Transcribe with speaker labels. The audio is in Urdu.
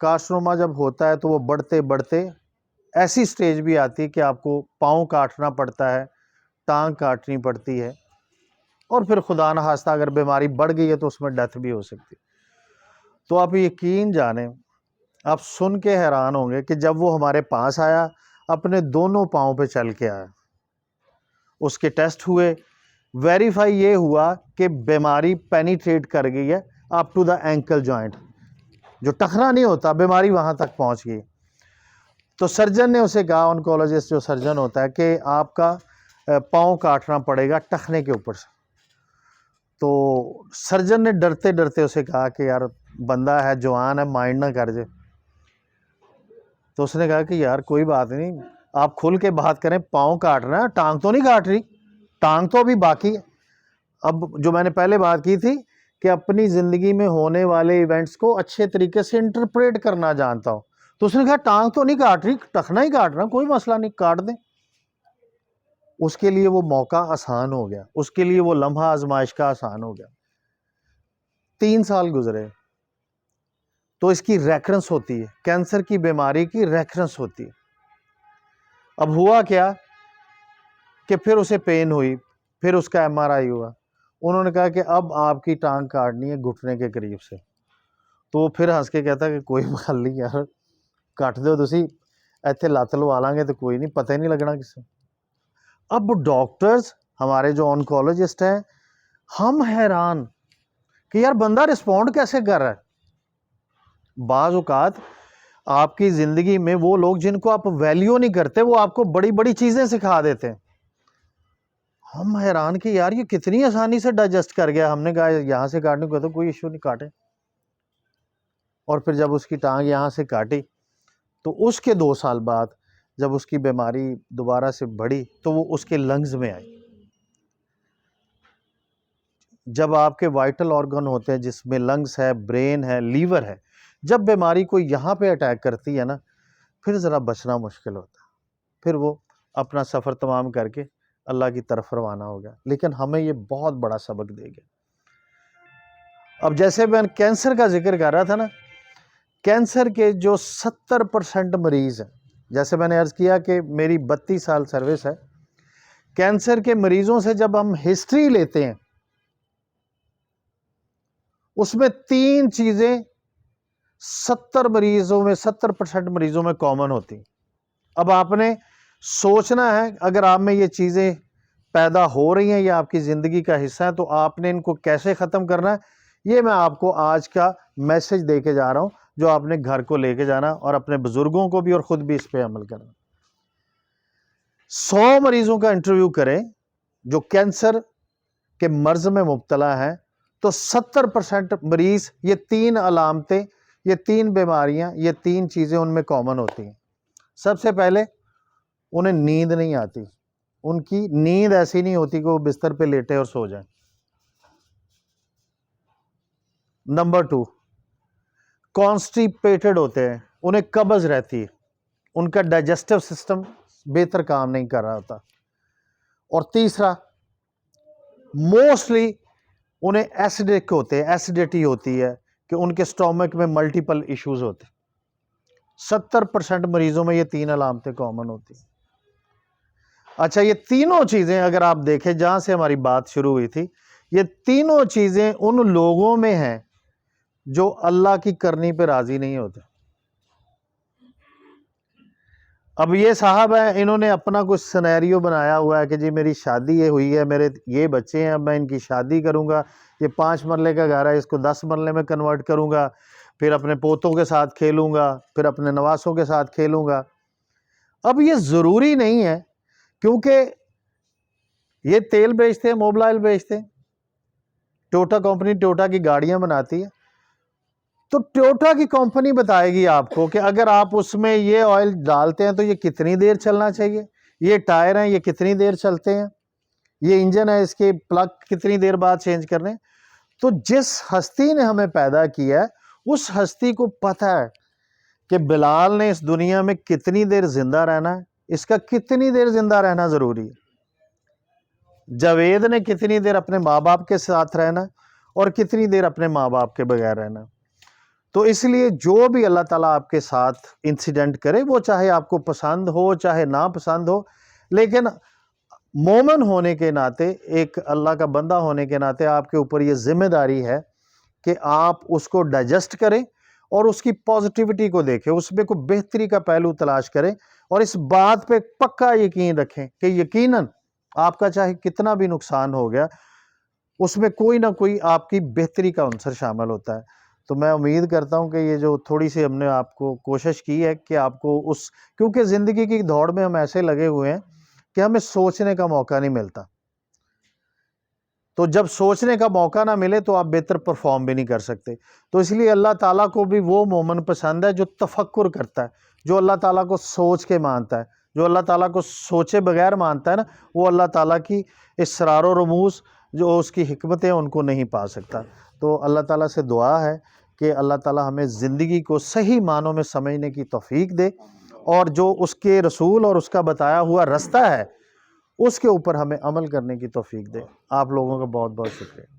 Speaker 1: کارسنوما جب ہوتا ہے تو وہ بڑھتے بڑھتے ایسی سٹیج بھی آتی ہے کہ آپ کو پاؤں کاٹنا پڑتا ہے، ٹانگ کاٹنی پڑتی ہے، اور پھر خدا نخواستہ اگر بیماری بڑھ گئی ہے تو اس میں ڈیتھ بھی ہو سکتی ہے۔ تو آپ یقین جانیں، آپ سن کے حیران ہوں گے کہ جب وہ ہمارے پاس آیا، اپنے دونوں پاؤں پہ چل کے آیا، اس کے ٹیسٹ ہوئے، ویریفائی یہ ہوا کہ بیماری پینیٹریٹ کر گئی ہے اپ ٹو دا اینکل جوائنٹ، جو ٹخنا نہیں ہوتا، بیماری وہاں تک پہنچ گئی۔ تو سرجن نے اسے کہا، آنکولوجسٹ جو سرجن ہوتا ہے، کہ آپ کا پاؤں کاٹنا پڑے گا ٹخنے کے اوپر سے۔ تو سرجن نے ڈرتے ڈرتے اسے کہا کہ یار بندہ ہے، جوان ہے، مائنڈ نہ کر جائے۔ تو اس نے کہا کہ یار کوئی بات نہیں، آپ کھل کے بات کریں، پاؤں کاٹنا ہے، ٹانگ تو نہیں کاٹ رہی، ٹانگ تو ابھی باقی ہے۔ اب جو میں نے پہلے بات کی تھی کہ اپنی زندگی میں ہونے والے ایونٹس کو اچھے طریقے سے انٹرپریٹ کرنا جانتا ہوں، تو اس نے کہا ٹانگ تو نہیں کاٹ رہی، ٹخنا ہی کاٹ رہا، کوئی مسئلہ نہیں، کاٹ دیں۔ اس کے لیے وہ موقع آسان ہو گیا، اس کے لیے وہ لمحہ آزمائش کا آسان ہو گیا۔ 3 سال گزرے تو اس کی ریکرنس ہوتی ہے، کینسر کی بیماری کی ریکرنس ہوتی ہے۔ اب ہوا کیا کہ پھر اسے پین ہوئی، پھر اس کا MRI ہوا، انہوں نے کہا کہ اب آپ کی ٹانگ کاٹنی ہے گھٹنے کے قریب سے۔ تو وہ پھر ہنس کے کہتا کہ کوئی بات نہیں یار، کٹ دو تسی، ایتھے لت لوا لیں گے تو کوئی نہیں، پتہ ہی نہیں لگنا کسی۔ اب ڈاکٹرز ہمارے جو آنکولوجسٹ ہیں، ہم حیران کہ یار بندہ رسپونڈ کیسے کر رہا ہے۔ بعض اوقات آپ کی زندگی میں وہ لوگ جن کو آپ ویلیو نہیں کرتے، وہ آپ کو بڑی بڑی چیزیں سکھا دیتے ہیں۔ ہم حیران کہ یار یہ کتنی آسانی سے ڈائجسٹ کر گیا۔ ہم نے کہا یہاں سے کاٹنے کو تو کوئی ایشو نہیں، کاٹے۔ اور پھر جب اس کی ٹانگ یہاں سے کاٹی تو اس کے 2 سال بعد جب اس کی بیماری دوبارہ سے بڑھی تو وہ اس کے لنگز میں آئی۔ جب آپ کے وائٹل آرگن ہوتے ہیں جس میں لنگز ہے، برین ہے، لیور ہے، جب بیماری کو یہاں پہ اٹیک کرتی ہے نا، پھر ذرا بچنا مشکل ہوتا ہے، پھر وہ اپنا سفر تمام کر کے اللہ کی طرف روانہ ہو گیا۔ لیکن ہمیں یہ بہت بڑا سبق دے گا۔ اب جیسے میں کینسر کا ذکر کر رہا تھا نا، کینسر کے جو 70% مریض ہیں، جیسے میں نے عرض کیا کہ میری 32 سال سروس ہے، کینسر کے مریضوں سے جب ہم ہسٹری لیتے ہیں، اس میں 3 چیزیں 70% مریضوں میں کامن ہوتی ہیں۔ اب آپ نے سوچنا ہے، اگر آپ میں یہ چیزیں پیدا ہو رہی ہیں یا آپ کی زندگی کا حصہ ہے، تو آپ نے ان کو کیسے ختم کرنا ہے، یہ میں آپ کو آج کا میسج دے کے جا رہا ہوں، جو آپ نے گھر کو لے کے جانا اور اپنے بزرگوں کو بھی اور خود بھی اس پہ عمل کرنا۔ 100 مریضوں کا انٹرویو کریں جو کینسر کے مرض میں مبتلا ہیں، تو 70% مریض یہ 3 علامتیں، یہ 3 بیماریاں، یہ 3 چیزیں ان میں کامن ہوتی ہیں۔ سب سے پہلے انہیں نیند نہیں آتی، ان کی نیند ایسی نہیں ہوتی کہ وہ بستر پہ لیٹے اور سو جائیں۔ نمبر 2، کانسٹیپیٹڈ ہوتے ہیں، انہیں قبض رہتی ہے، ان کا ڈائجسٹو سسٹم بہتر کام نہیں کر رہا ہوتا۔ اور تیسرا، موسٹلی انہیں ایسیڈک ہوتے ہیں، ایسیڈیٹی ہوتی ہے کہ ان کے سٹومک میں ملٹیپل ایشوز ہوتے ہیں۔ 70% مریضوں میں یہ 3 علامتیں کامن ہوتی ہیں۔ اچھا، یہ تینوں چیزیں اگر آپ دیکھیں، جہاں سے ہماری بات شروع ہوئی تھی، یہ تینوں چیزیں ان لوگوں میں ہیں جو اللہ کی کرنی پہ راضی نہیں ہوتے۔ اب یہ صاحب ہیں، انہوں نے اپنا کچھ سینیریو بنایا ہوا ہے کہ جی میری شادی یہ ہوئی ہے، میرے یہ بچے ہیں، اب میں ان کی شادی کروں گا، یہ 5 مرلے کا گھر ہے، اس کو 10 مرلے میں کنورٹ کروں گا، پھر اپنے پوتوں کے ساتھ کھیلوں گا، پھر اپنے نواسوں کے ساتھ کھیلوں گا۔ اب یہ ضروری نہیں ہے، کیونکہ یہ تیل بیچتے ہیں، موبلائل بیچتے ہیں، ٹوٹا کمپنی ٹوٹا کی گاڑیاں بناتی ہے، تو ٹوٹا کی کمپنی بتائے گی آپ کو کہ اگر آپ اس میں یہ آئل ڈالتے ہیں تو یہ کتنی دیر چلنا چاہیے، یہ ٹائر ہیں یہ کتنی دیر چلتے ہیں، یہ انجن ہے اس کے پلگ کتنی دیر بعد چینج کرنے۔ تو جس ہستی نے ہمیں پیدا کیا ہے، اس ہستی کو پتہ ہے کہ بلال نے اس دنیا میں کتنی دیر زندہ رہنا ہے، اس کا کتنی دیر زندہ رہنا ضروری ہے، جاوید نے کتنی دیر اپنے ماں باپ کے ساتھ رہنا اور کتنی دیر اپنے ماں باپ کے بغیر رہنا۔ تو اس لیے جو بھی اللہ تعالیٰ آپ کے ساتھ انسیڈنٹ کرے، وہ چاہے آپ کو پسند ہو چاہے ناپسند ہو، لیکن مومن ہونے کے ناطے، ایک اللہ کا بندہ ہونے کے ناطے آپ کے اوپر یہ ذمہ داری ہے کہ آپ اس کو ڈائجسٹ کریں اور اس کی پازیٹیوٹی کو دیکھیں، اس میں کوئی بہتری کا پہلو تلاش کریں، اور اس بات پہ پکا یقین رکھیں کہ یقیناً آپ کا چاہے کتنا بھی نقصان ہو گیا، اس میں کوئی نہ کوئی آپ کی بہتری کا عنصر شامل ہوتا ہے۔ تو میں امید کرتا ہوں کہ یہ جو تھوڑی سی ہم نے آپ کو کوشش کی ہے کہ آپ کو کیونکہ زندگی کی دوڑ میں ہم ایسے لگے ہوئے ہیں کہ ہمیں سوچنے کا موقع نہیں ملتا، تو جب سوچنے کا موقع نہ ملے تو آپ بہتر پرفارم بھی نہیں کر سکتے۔ تو اس لیے اللہ تعالیٰ کو بھی وہ مومن پسند ہے جو تفکر کرتا ہے، جو اللہ تعالیٰ کو سوچ کے مانتا ہے، جو اللہ تعالیٰ کو سوچے بغیر مانتا ہے نا، وہ اللہ تعالیٰ کی اسرار و رموز جو اس کی حکمتیں ان کو نہیں پا سکتا۔ تو اللہ تعالیٰ سے دعا ہے کہ اللہ تعالیٰ ہمیں زندگی کو صحیح معنوں میں سمجھنے کی توفیق دے، اور جو اس کے رسول اور اس کا بتایا ہوا رستہ ہے اس کے اوپر ہمیں عمل کرنے کی توفیق دے۔ آپ لوگوں کا بہت بہت شکریہ۔